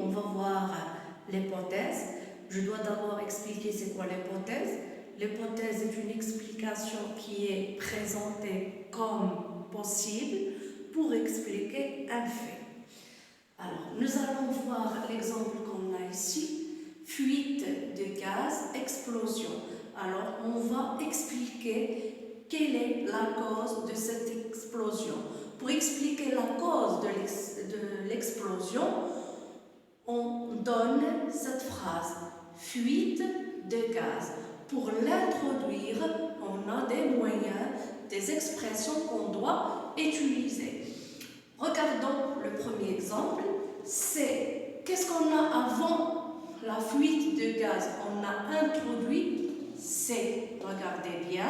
on va voir l'hypothèse. Je dois d'abord expliquer c'est quoi l'hypothèse. L'hypothèse est une explication qui est présentée comme possible pour expliquer un fait. Alors, nous allons voir l'exemple qu'on a ici, fuite de gaz, explosion. Alors, on va expliquer quelle est la cause de cette explosion. Pour expliquer la cause de l'explosion, on donne cette phrase, fuite de gaz. Pour l'introduire, on a des moyens, des expressions qu'on doit utiliser. Regardons le premier exemple, c'est qu'est-ce qu'on a avant la fuite de gaz? On a introduit C. Regardez bien,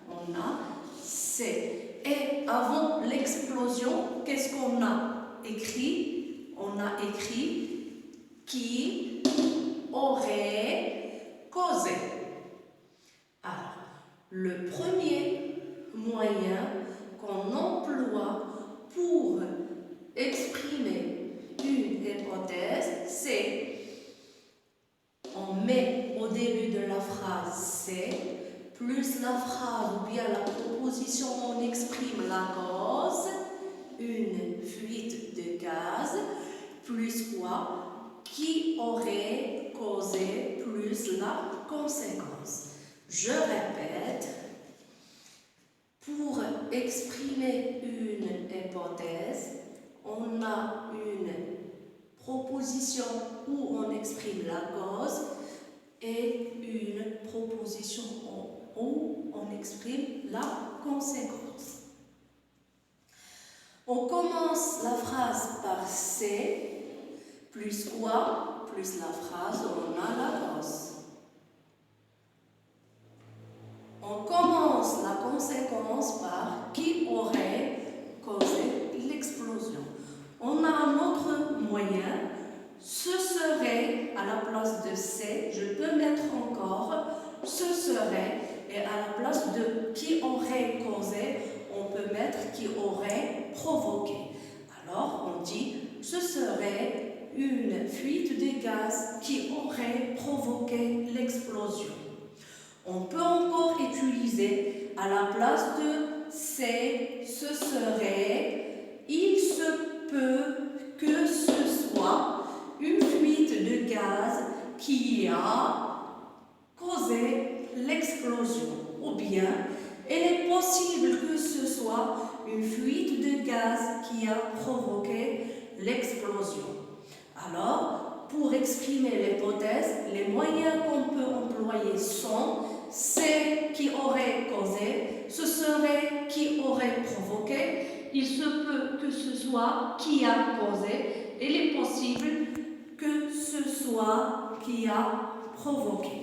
on a C. Et avant l'explosion, qu'est-ce qu'on a écrit? On a écrit qui aurait causé. Alors, le premier moyen qu'on emploie pour exprimer une hypothèse, c'est on met au début de la phrase C, plus la phrase ou bien la proposition, on exprime la cause, une fuite de gaz, plus quoi? Qui aurait causé, plus la conséquence. Je répète, pour exprimer une hypothèse, on a une proposition où on exprime la cause et une proposition où on exprime la conséquence. On commence la phrase par C, plus quoi? Plus la phrase, on a la cause. On commence la conséquence par qui aurait causé l'explosion. On a un autre moyen, ce serait, à la place de C, je peux mettre encore ce serait, et à la place de qui aurait causé, on peut mettre qui aurait provoqué. Alors, on dit, ce serait une fuite de gaz qui aurait provoqué l'explosion. On peut encore utiliser à la place de c'est, ce serait, il se peut que ce soit une fuite de gaz qui a causé l'explosion. Ou bien, il est possible que ce soit une fuite de gaz qui a provoqué l'explosion. Alors, pour exprimer l'hypothèse, les moyens qu'on peut employer sont c'est qui aurait causé, ce serait qui aurait provoqué, il se peut que ce soit qui a causé, il est possible que ce soit qui a provoqué.